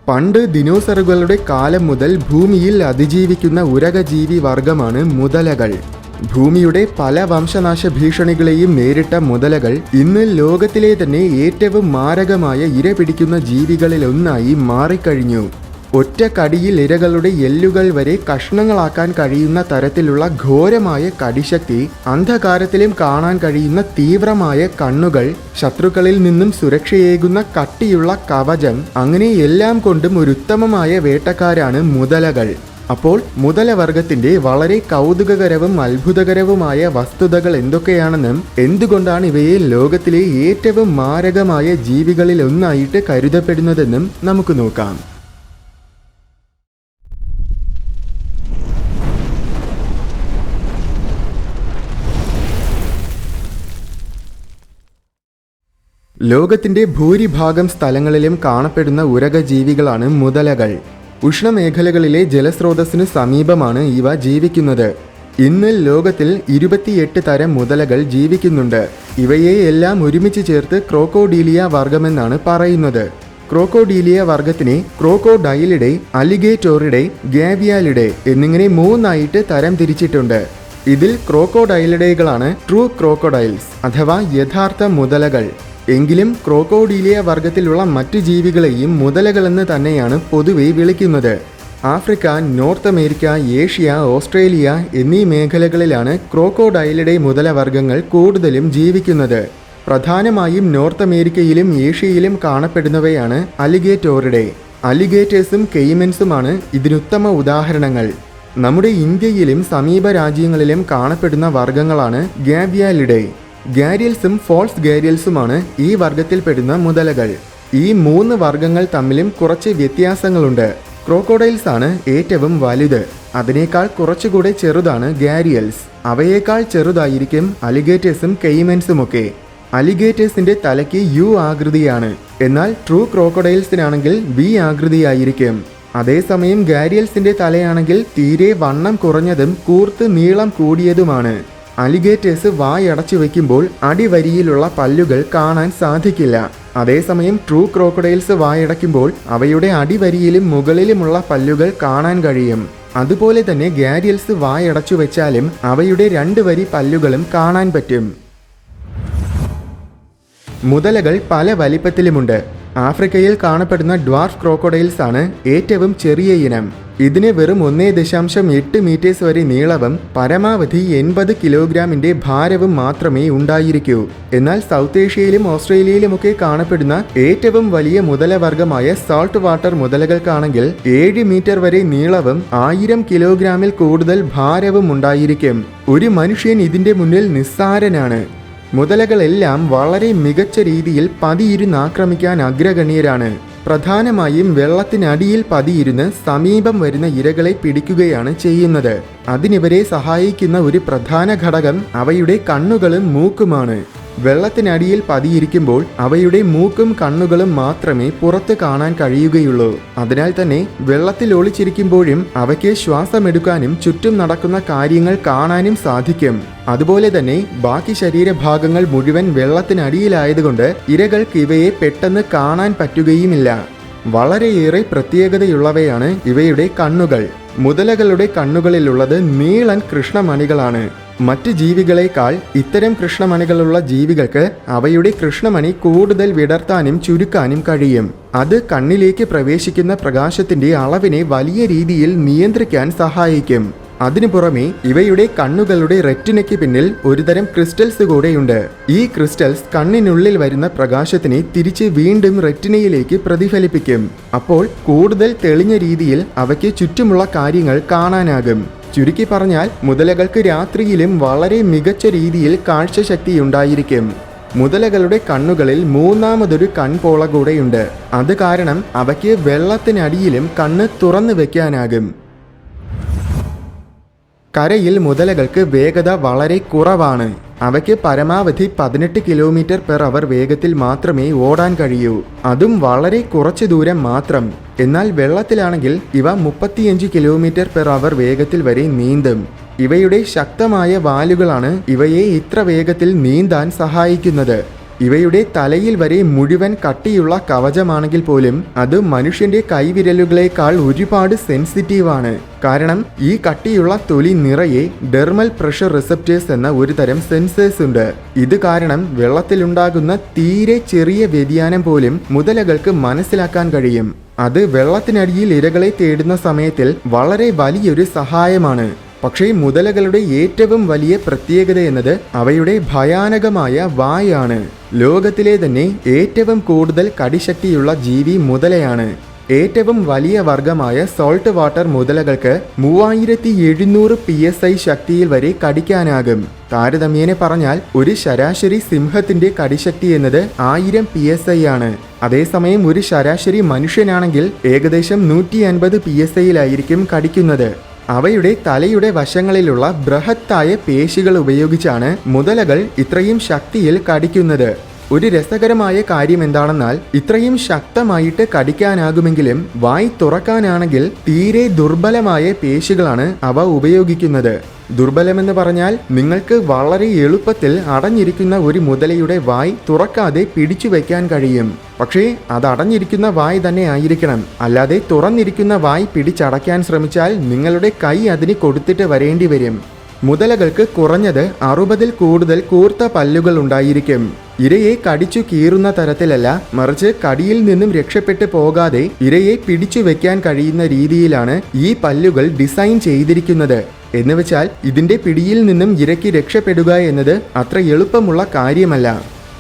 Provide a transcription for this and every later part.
പണ്ട് ദിനോസറുകളുടെ കാലം മുതൽ ഭൂമിയിൽ അതിജീവിക്കുന്ന ഉരകജീവി വർഗമാണ് മുതലകൾ. ഭൂമിയുടെ പല വംശനാശ ഭീഷണികളെയും നേരിട്ട മുതലകൾ ഇന്ന് ലോകത്തിലെ തന്നെ ഏറ്റവും മാരകമായ ഇരപിടിക്കുന്ന ജീവികളിലൊന്നായി മാറിക്കഴിഞ്ഞു. ഒറ്റ കടിയിൽ ഇരകളുടെ എല്ലുകൾ വരെ കഷ്ണങ്ങളാക്കാൻ കഴിയുന്ന തരത്തിലുള്ള ഘോരമായ കടിശക്തി, അന്ധകാരത്തിലും കാണാൻ കഴിയുന്ന തീവ്രമായ കണ്ണുകൾ, ശത്രുക്കളിൽ നിന്നും സുരക്ഷയേകുന്ന കട്ടിയുള്ള കവചം, അങ്ങനെ എല്ലാം കൊണ്ടും ഒരു ഉത്തമമായ വേട്ടക്കാരാണ് മുതലകൾ. അപ്പോൾ മുതലവർഗത്തിന്റെ വളരെ കൗതുകകരവും അത്ഭുതകരവുമായ വസ്തുതകൾ എന്തൊക്കെയാണെന്നും എന്തുകൊണ്ടാണ് ഇവയെ ലോകത്തിലെ ഏറ്റവും മാരകമായ ജീവികളിലൊന്നായിട്ട് കരുതപ്പെടുന്നതെന്നും നമുക്ക് നോക്കാം. ലോകത്തിന്റെ ഭൂരിഭാഗം സ്ഥലങ്ങളിലും കാണപ്പെടുന്ന ഉരകജീവികളാണ് മുതലകൾ. ഉഷ്ണമേഖലകളിലെ ജലസ്രോതസ്സിനു സമീപമാണ് ഇവ ജീവിക്കുന്നത്. ഇന്ന് ലോകത്തിൽ 28 തരം മുതലകൾ ജീവിക്കുന്നുണ്ട്. ഇവയെ എല്ലാം ഒരുമിച്ച് ചേർത്ത് ക്രോക്കോഡീലിയ വർഗമെന്നാണ് പറയുന്നത്. ക്രോക്കോഡീലിയ വർഗത്തിനെ ക്രോക്കോഡൈലിഡെ, അലിഗേറ്റോറിഡെ, ഗാവിയാലിഡെ എന്നിങ്ങനെ 3 തരം തിരിച്ചിട്ടുണ്ട്. ഇതിൽ ക്രോക്കോഡൈലിഡേകളാണ് ട്രൂ ക്രോക്കോഡൈൽസ് അഥവാ യഥാർത്ഥ മുതലകൾ. എങ്കിലും ക്രോക്കോഡീലിയ വർഗത്തിലുള്ള മറ്റു ജീവികളെയും മുതലകളെന്ന് തന്നെയാണ് പൊതുവെ വിളിക്കുന്നത്. Africa, north America, Asia, Australia എന്നീ മേഖലകളിലാണ് ക്രോക്കോഡൈലിഡെ മുതലവർഗ്ഗങ്ങൾ കൂടുതലും ജീവിക്കുന്നത്. പ്രധാനമായും നോർത്ത് അമേരിക്കയിലും ഏഷ്യയിലും കാണപ്പെടുന്നവയാണ് അലിഗേറ്റോറിഡെ. അലിഗേറ്റേഴ്സും കെയ്മൻസുമാണ് ഇതിനുത്തമ ഉദാഹരണങ്ങൾ. നമ്മുടെ ഇന്ത്യയിലും സമീപ രാജ്യങ്ങളിലും കാണപ്പെടുന്ന വർഗ്ഗങ്ങളാണ് ഗാവിയാലിഡെ. ഗാരിയൽസും ഫോൾസ് ഗാരിയൽസുമാണ് ഈ വർഗത്തിൽപ്പെടുന്ന മുതലകൾ. ഈ 3 വർഗ്ഗങ്ങൾ തമ്മിലും കുറച്ച് വ്യത്യാസങ്ങളുണ്ട്. ക്രോക്കോഡൈൽസ് ആണ് ഏറ്റവും വലുത്. അതിനേക്കാൾ കുറച്ചുകൂടെ ചെറുതാണ് ഗാരിയൽസ്. അവയേക്കാൾ ചെറുതായിരിക്കും അലിഗേറ്റേഴ്സും കെയ്മൻസുമൊക്കെ. അലിഗേറ്റേഴ്സിന്റെ തലയ്ക്ക് യു ആകൃതിയാണ്, എന്നാൽ ട്രൂ ക്രോക്കോഡൈൽസിനാണെങ്കിൽ വി ആകൃതിയായിരിക്കും. അതേസമയം ഗാരിയൽസിന്റെ തലയാണെങ്കിൽ തീരെ വണ്ണം കുറഞ്ഞതും കൂർത്ത് നീളം കൂടിയതുമാണ്. അലിഗേറ്റേഴ്സ് വായടച്ചു വയ്ക്കുമ്പോൾ അടിവരിയിലുള്ള പല്ലുകൾ കാണാൻ സാധിക്കില്ല. അതേസമയം ട്രൂ ക്രോക്കോഡൈൽസ് വായടയ്ക്കുമ്പോൾ അവയുടെ അടിവരിയിലും മുകളിലുമുള്ള പല്ലുകൾ കാണാൻ കഴിയും. അതുപോലെ തന്നെ ഗാരിയൽസ് വായടച്ചു വെച്ചാലും അവയുടെ 2 വരി പല്ലുകളും കാണാൻ പറ്റും. മുതലകൾ പല വലിപ്പത്തിലുമുണ്ട്. ആഫ്രിക്കയിൽ കാണപ്പെടുന്ന ഡ്വാർഫ് ക്രോക്കോഡൈൽസ് ആണ് ഏറ്റവും ചെറിയ ഇനം. ഇതിന് വെറും 1.8 മീറ്റേഴ്സ് വരെ നീളവും പരമാവധി 80 കിലോഗ്രാമിന്റെ ഭാരവും മാത്രമേ ഉണ്ടായിരിക്കൂ. എന്നാൽ സൗത്ത് ഏഷ്യയിലും ഓസ്ട്രേലിയയിലുമൊക്കെ കാണപ്പെടുന്ന ഏറ്റവും വലിയ മുതലവർഗമായ സാൾട്ട് വാട്ടർ മുതലകൾക്കാണെങ്കിൽ 7 മീറ്റർ വരെ നീളവും 1000 കിലോഗ്രാമിൽ കൂടുതൽ ഭാരവും ഉണ്ടായിരിക്കും. ഒരു മനുഷ്യൻ ഇതിന്റെ മുന്നിൽ നിസ്സാരനാണ്. മുതലകളെല്ലാം വളരെ മികച്ച രീതിയിൽ പതിയിരുന്ന് ആക്രമിക്കാൻ അഗ്രഗണ്യരാണ്. പ്രധാനമായും വെള്ളത്തിനടിയിൽ പതിയിരുന്ന് സമീപം വരുന്ന ഇരകളെ പിടിക്കുകയാണ് ചെയ്യുന്നത്. അതിനിവരെ സഹായിക്കുന്ന ഒരു പ്രധാന ഘടകം അവയുടെ കണ്ണുകളും മൂക്കുമാണ്. വെള്ളത്തിനടിയിൽ പതിയിരിക്കുമ്പോൾ അവയുടെ മൂക്കും കണ്ണുകളും മാത്രമേ പുറത്ത് കാണാൻ കഴിയുകയുള്ളൂ. അതിനാൽ തന്നെ വെള്ളത്തിൽ ഒളിച്ചിരിക്കുമ്പോഴും അവയ്ക്ക് ശ്വാസമെടുക്കാനും ചുറ്റും നടക്കുന്ന കാര്യങ്ങൾ കാണാനും സാധിക്കും. അതുപോലെ തന്നെ ബാക്കി ശരീരഭാഗങ്ങൾ മുഴുവൻ വെള്ളത്തിനടിയിലായതുകൊണ്ട് ഇരകൾക്ക് ഇവയെ പെട്ടെന്ന് കാണാൻ പറ്റുകയുമില്ല. വളരെയേറെ പ്രത്യേകതയുള്ളവയാണ് ഇവയുടെ കണ്ണുകൾ. മുതലകളുടെ കണ്ണുകളിലുള്ളത് നീളൻ കൃഷ്ണമണികളാണ്. മറ്റ് ജീവികളെക്കാൾ ഇത്തരം കൃഷ്ണമണികളുള്ള ജീവികൾക്ക് അവയുടെ കൃഷ്ണമണി കൂടുതൽ വിടർത്താനും ചുരുക്കാനും കഴിയും. അത് കണ്ണിലേക്ക് പ്രവേശിക്കുന്ന പ്രകാശത്തിന്റെ അളവിനെ വലിയ രീതിയിൽ നിയന്ത്രിക്കാൻ സഹായിക്കും. അതിനു പുറമെ ഇവയുടെ കണ്ണുകളുടെ റെറ്റിനയ്ക്ക് പിന്നിൽ ഒരുതരം ക്രിസ്റ്റൽസ് കൂടെയുണ്ട്. ഈ ക്രിസ്റ്റൽസ് കണ്ണിനുള്ളിൽ വരുന്ന പ്രകാശത്തിനെ തിരിച്ച് വീണ്ടും റെറ്റിനയിലേക്ക് പ്രതിഫലിപ്പിക്കും. അപ്പോൾ കൂടുതൽ തെളിഞ്ഞ രീതിയിൽ അവയ്ക്ക് ചുറ്റുമുള്ള കാര്യങ്ങൾ കാണാനാകും. ചുരുക്കി പറഞ്ഞാൽ മുതലകൾക്ക് രാത്രിയിലും വളരെ മികച്ച രീതിയിൽ കാഴ്ചശക്തിയുണ്ടായിരിക്കും. മുതലകളുടെ കണ്ണുകളിൽ 3ാമതൊരു കൺപോള കൂടെയുണ്ട്. അത് കാരണം അവയ്ക്ക് വെള്ളത്തിനടിയിലും കണ്ണ് തുറന്നു വെക്കാനാകും. കരയിൽ മുതലകൾക്ക് വേഗത വളരെ കുറവാണ്. അവയ്ക്ക് പരമാവധി 18 km/h വേഗത്തിൽ മാത്രമേ ഓടാൻ കഴിയൂ. അതും വളരെ കുറച്ചു ദൂരം മാത്രം. എന്നാൽ വെള്ളത്തിലാണെങ്കിൽ ഇവ 35 km/h വേഗത്തിൽ വരെ നീന്തും. ഇവയുടെ ശക്തമായ വാലുകളാണ് ഇവയെ ഇത്ര വേഗത്തിൽ നീന്താൻ സഹായിക്കുന്നത്. ഇവയുടെ തലയിൽ വരെ മുഴുവൻ കട്ടിയുള്ള കവചമാണെങ്കിൽ പോലും അത് മനുഷ്യന്റെ കൈവിരലുകളേക്കാൾ ഒരുപാട് സെൻസിറ്റീവാണ്. കാരണം ഈ കട്ടിയുള്ള തൊലി നിറയെ ഡെർമൽ പ്രഷർ റിസപ്റ്റേഴ്സ് എന്ന ഒരു തരം സെൻസേഴ്സ് ഉണ്ട്. ഇത് കാരണം വെള്ളത്തിലുണ്ടാകുന്ന തീരെ ചെറിയ വ്യതിയാനം പോലും മുതലകൾക്ക് മനസ്സിലാക്കാൻ കഴിയും. അത് വെള്ളത്തിനടിയിൽ ഇരകളെ തേടുന്ന സമയത്തിൽ വളരെ വലിയൊരു സഹായമാണ്. പക്ഷേ മുതലകളുടെ ഏറ്റവും വലിയ പ്രത്യേകത എന്നത് അവയുടെ ഭയാനകമായ വായാണ്. ലോകത്തിലെ തന്നെ ഏറ്റവും കൂടുതൽ കടിശക്തിയുള്ള ജീവി മുതലയാണ്. ഏറ്റവും വലിയ വർഗമായ സോൾട്ട് വാട്ടർ മുതലകൾക്ക് 3700 PSI ശക്തിയിൽ വരെ കടിക്കാനാകും. താരതമ്യേന പറഞ്ഞാൽ ഒരു ശരാശരി സിംഹത്തിന്റെ കടിശക്തി എന്നത് 1000 PSI ആണ്. അതേസമയം ഒരു ശരാശരി മനുഷ്യനാണെങ്കിൽ ഏകദേശം 150 PSIയിലായിരിക്കും കടിക്കുന്നത്. അവയുടെ തലയുടെ വശങ്ങളിലുള്ള ബൃഹത്തായ പേശികൾ ഉപയോഗിച്ചാണ് മുതലകൾ ഇത്രയും ശക്തിയിൽ കടിക്കുന്നത്. ഒരു രസകരമായ കാര്യം എന്താണെന്നാൽ ഇത്രയും ശക്തമായിട്ട് കടിക്കാനാകുമെങ്കിലും വായ് തുറക്കാനാണെങ്കിൽ തീരെ ദുർബലമായ പേശികളാണ് അവ ഉപയോഗിക്കുന്നത്. ദുർബലമെന്ന് പറഞ്ഞാൽ നിങ്ങൾക്ക് വളരെ എളുപ്പത്തിൽ അടഞ്ഞിരിക്കുന്ന ഒരു മുതലയുടെ വായ് തുറക്കാതെ പിടിച്ചു വയ്ക്കാൻ കഴിയും. പക്ഷേ അത് അടഞ്ഞിരിക്കുന്ന വായ് തന്നെ ആയിരിക്കണം. അല്ലാതെ തുറന്നിരിക്കുന്ന വായ് പിടിച്ചടയ്ക്കാൻ ശ്രമിച്ചാൽ നിങ്ങളുടെ കൈ അതിന് കൊടുത്തിട്ട് വരേണ്ടി വരും. മുതലകൾക്ക് കുറഞ്ഞത് 60-ൽ കൂടുതൽ കൂർത്ത പല്ലുകൾ ഉണ്ടായിരിക്കും. ഇരയെ കടിച്ചു കീറുന്ന തരത്തിലല്ല, മറിച്ച് കടിയിൽ നിന്നും രക്ഷപ്പെട്ടു പോകാതെ ഇരയെ പിടിച്ചു വെക്കാൻ കഴിയുന്ന രീതിയിലാണ് ഈ പല്ലുകൾ ഡിസൈൻ ചെയ്തിരിക്കുന്നത്. എന്നുവെച്ചാൽ ഇതിന്റെ പിടിയിൽ നിന്നും ഇരയ്ക്ക് രക്ഷപ്പെടുക എന്നത് അത്ര എളുപ്പമുള്ള കാര്യമല്ല.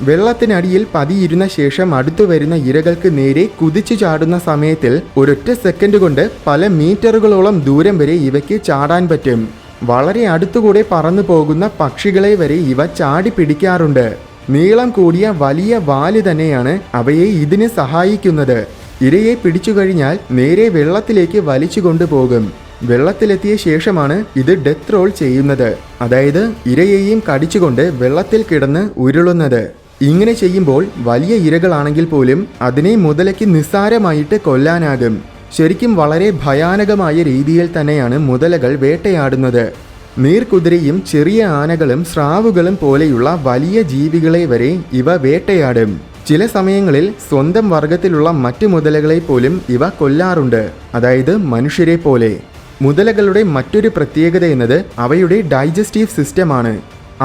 വെള്ളത്തിനടിയിൽ പതിയിരുന്ന ശേഷം അടുത്തു വരുന്ന ഇരകൾക്ക് നേരെ കുതിച്ചു ചാടുന്ന സമയത്തിൽ ഒരൊറ്റ സെക്കൻഡ് കൊണ്ട് പല മീറ്ററുകളോളം ദൂരം വരെ ഇവയ്ക്ക് ചാടാൻ പറ്റും. വളരെ അടുത്തുകൂടെ പറന്നു പോകുന്ന പക്ഷികളെ വരെ ഇവ ചാടി പിടിക്കാറുണ്ട്. നീളം കൂടിയ വലിയ വാല് തന്നെയാണ് അവയെ ഇതിന് സഹായിക്കുന്നത്. ഇരയെ പിടിച്ചു കഴിഞ്ഞാൽ നേരെ വെള്ളത്തിലേക്ക് വലിച്ചു കൊണ്ടുപോകും. വെള്ളത്തിലെത്തിയ ശേഷമാണ് ഇത് ഡെത്ത് റോൾ ചെയ്യുന്നത്. അതായത് ഇരയെയും കടിച്ചുകൊണ്ട് വെള്ളത്തിൽ കിടന്ന് ഉരുളുന്നത്. ഇങ്ങനെ ചെയ്യുമ്പോൾ വലിയ ഇരകളാണെങ്കിൽ പോലും അതിനെ മുതലയ്ക്ക് നിസ്സാരമായിട്ട് കൊല്ലാനാകും. ശരിക്കും വളരെ ഭയാനകമായ രീതിയിൽ തന്നെയാണ് മുതലകൾ വേട്ടയാടുന്നത്. നീർക്കുതിരയും ചെറിയ ആനകളും സ്രാവുകളും പോലെയുള്ള വലിയ ജീവികളെ വരെ ഇവ വേട്ടയാടും. ചില സമയങ്ങളിൽ സ്വന്തം വർഗത്തിലുള്ള മറ്റു മുതലകളെ പോലും ഇവ കൊല്ലാറുണ്ട്, അതായത് മനുഷ്യരെ പോലെ. മുതലകളുടെ മറ്റൊരു പ്രത്യേകത എന്നത് അവയുടെ ഡൈജസ്റ്റീവ് സിസ്റ്റമാണ്.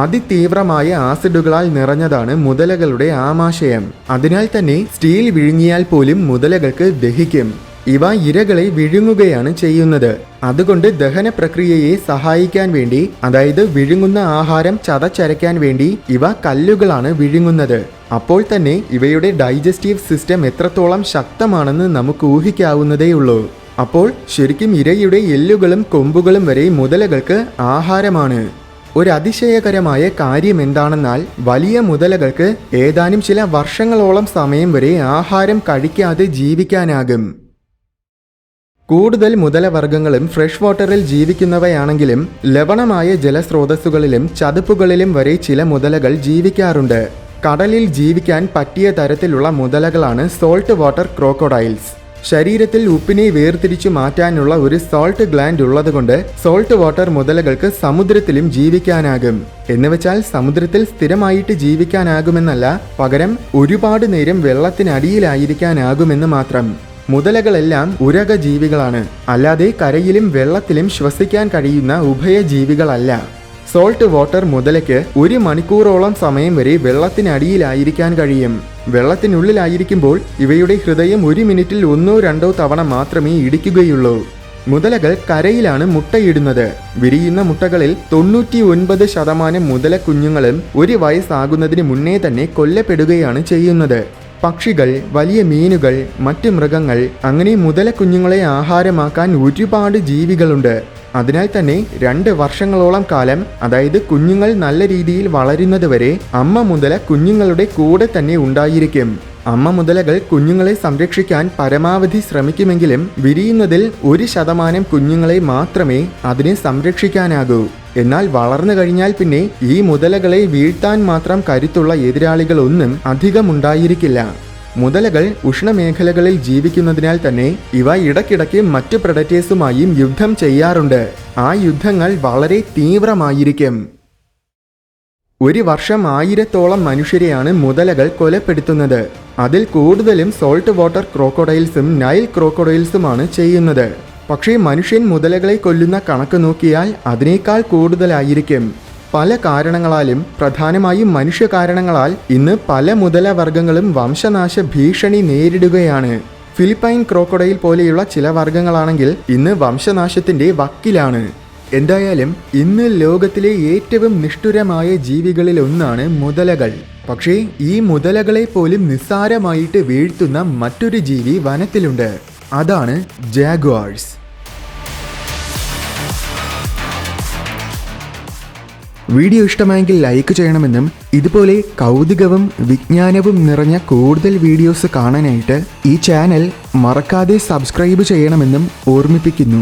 അതിതീവ്രമായ ആസിഡുകളാൽ നിറഞ്ഞതാണ് മുതലകളുടെ ആമാശയം. അതിനാൽ തന്നെ സ്റ്റീൽ വിഴുങ്ങിയാൽ പോലും മുതലകൾക്ക് ദഹിക്കും. ഇവ ഇരകളെ വിഴുങ്ങുകയാണ് ചെയ്യുന്നത്. അതുകൊണ്ട് ദഹന പ്രക്രിയയെ സഹായിക്കാൻ വേണ്ടി, അതായത് വിഴുങ്ങുന്ന ആഹാരം ചതച്ചരയ്ക്കാൻ വേണ്ടി ഇവ കല്ലുകളാണ് വിഴുങ്ങുന്നത്. അപ്പോൾ തന്നെ ഇവയുടെ ഡൈജസ്റ്റീവ് സിസ്റ്റം എത്രത്തോളം ശക്തമാണെന്ന് നമുക്ക് ഊഹിക്കാവുന്നതേയുള്ളൂ. അപ്പോൾ ശരിക്കും ഇരയുടെ എല്ലുകളും കൊമ്പുകളും വരെ മുതലകൾക്ക് ആഹാരമാണ്. ഒരു അതിശയകരമായ കാര്യം എന്താണെന്നാൽ വലിയ മുതലകൾക്ക് ഏതാനും ചില വർഷങ്ങളോളം സമയം വരെ ആഹാരം കഴിക്കാതെ ജീവിക്കാനാകും. കൂടുതൽ മുതലവർഗ്ഗങ്ങളും ഫ്രഷ് വാട്ടറിൽ ജീവിക്കുന്നവയാണെങ്കിലും ലവണമായ ജലസ്രോതസ്സുകളിലും ചതുപ്പുകളിലും വരെ ചില മുതലകൾ ജീവിക്കാറുണ്ട്. കടലിൽ ജീവിക്കാൻ പറ്റിയ തരത്തിലുള്ള മുതലകളാണ് സോൾട്ട് വാട്ടർ ക്രോക്കോഡൈൽസ്. ശരീരത്തിൽ ഉപ്പിനെ വേർതിരിച്ചു മാറ്റാനുള്ള ഒരു സോൾട്ട് ഗ്ലാൻഡ് ഉള്ളതുകൊണ്ട് സോൾട്ട് വാട്ടർ മുതലകൾക്ക് സമുദ്രത്തിലും ജീവിക്കാനാകും. എന്നുവെച്ചാൽ സമുദ്രത്തിൽ സ്ഥിരമായിട്ട് ജീവിക്കാനാകുമെന്നല്ല, പകരം ഒരുപാട് നേരം വെള്ളത്തിനടിയിലായിരിക്കാനാകുമെന്ന് മാത്രം. മുതലകളെല്ലാം ഉരക ജീവികളാണ്, അല്ലാതെ കരയിലും വെള്ളത്തിലും ശ്വസിക്കാൻ കഴിയുന്ന ഉഭയജീവികളല്ല. സോൾട്ട് വാട്ടർ മുതലയ്ക്ക് 1 മണിക്കൂറോളം സമയം വരെ വെള്ളത്തിനടിയിലായിരിക്കാൻ കഴിയും. വെള്ളത്തിനുള്ളിലായിരിക്കുമ്പോൾ ഇവയുടെ ഹൃദയം 1 മിനിറ്റിൽ 1-2 തവണ മാത്രമേ ഇടിക്കുകയുള്ളൂ. മുതലകൾ കരയിലാണ് മുട്ടയിടുന്നത്. വിരിയുന്ന മുട്ടകളിൽ 99% മുതല കുഞ്ഞുങ്ങളും 1 വയസ്സാകുന്നതിന് മുന്നേ തന്നെ കൊല്ലപ്പെടുകയാണ് ചെയ്യുന്നത്. പക്ഷികൾ, വലിയ മീനുകൾ, മറ്റ് മൃഗങ്ങൾ, അങ്ങനെ മുതല കുഞ്ഞുങ്ങളെ ആഹാരമാക്കാൻ ഒരുപാട് ജീവികളുണ്ട്. അതിനാൽ തന്നെ 2 വർഷങ്ങളോളം കാലം, അതായത് കുഞ്ഞുങ്ങൾ നല്ല രീതിയിൽ വളരുന്നതുവരെ അമ്മ മുതല കുഞ്ഞുങ്ങളുടെ കൂടെ തന്നെ ഉണ്ടായിരിക്കും. അമ്മ മുതലകൾ കുഞ്ഞുങ്ങളെ സംരക്ഷിക്കാൻ പരമാവധി ശ്രമിക്കുമെങ്കിലും വിരിയുന്നതിൽ 1% കുഞ്ഞുങ്ങളെ മാത്രമേ അതിനെ സംരക്ഷിക്കാനാകൂ. എന്നാൽ വളർന്നു കഴിഞ്ഞാൽ പിന്നെ ഈ മുതലകളെ വീഴ്ത്താൻ മാത്രം കരുത്തുള്ള എതിരാളികളൊന്നും അധികമുണ്ടായിരിക്കില്ല. മുതലകൾ ഉഷ്ണമേഖലകളിൽ ജീവിക്കുന്നതിനാൽ തന്നെ ഇവ ഇടയ്ക്കിടയ്ക്ക് മറ്റു പ്രെഡറ്റേഴ്സുമായും യുദ്ധം ചെയ്യാറുണ്ട്. ആ യുദ്ധങ്ങൾ വളരെ തീവ്രമായിരിക്കും. ഒരു വർഷം 1000-ഓളം മനുഷ്യരെയാണ് മുതലകൾ കൊലപ്പെടുത്തുന്നത്. അതിൽ കൂടുതലും സോൾട്ട് വാട്ടർ ക്രോക്കോഡൈൽസും നൈൽ ക്രോക്കോഡൈൽസുമാണ് ചെയ്യുന്നത്. പക്ഷേ മനുഷ്യൻ മുതലകളെ കൊല്ലുന്ന കണക്ക് നോക്കിയാൽ അതിനേക്കാൾ കൂടുതലായിരിക്കും. പല കാരണങ്ങളാലും, പ്രധാനമായും മനുഷ്യ കാരണങ്ങളാൽ ഇന്ന് പല മുതലവർഗ്ഗങ്ങളും വംശനാശ ഭീഷണി നേരിടുകയാണ്. ഫിലിപ്പൈൻ ക്രോക്കോഡൈൽ പോലെയുള്ള ചില വർഗ്ഗങ്ങളാണെങ്കിൽ ഇന്ന് വംശനാശത്തിന്റെ വക്കിലാണ്. എന്തായാലും ഇന്ന് ലോകത്തിലെ ഏറ്റവും നിഷ്ഠുരമായ ജീവികളിൽ ഒന്നാണ് മുതലകൾ. പക്ഷേ ഈ മുതലകളെ പോലും നിസ്സാരമായിട്ട് വീഴ്ത്തുന്ന മറ്റൊരു ജീവി വനത്തിലുണ്ട്. അതാണ് ജാഗ്വാർസ്. വീഡിയോ ഇഷ്ടമായെങ്കിൽ ലൈക്ക് ചെയ്യണമെന്നും ഇതുപോലെ കൗതുകവും വിജ്ഞാനവും നിറഞ്ഞ കൂടുതൽ വീഡിയോസ് കാണാനായിട്ട് ഈ ചാനൽ മറക്കാതെ സബ്സ്ക്രൈബ് ചെയ്യണമെന്നും ഓർമ്മിപ്പിക്കുന്നു.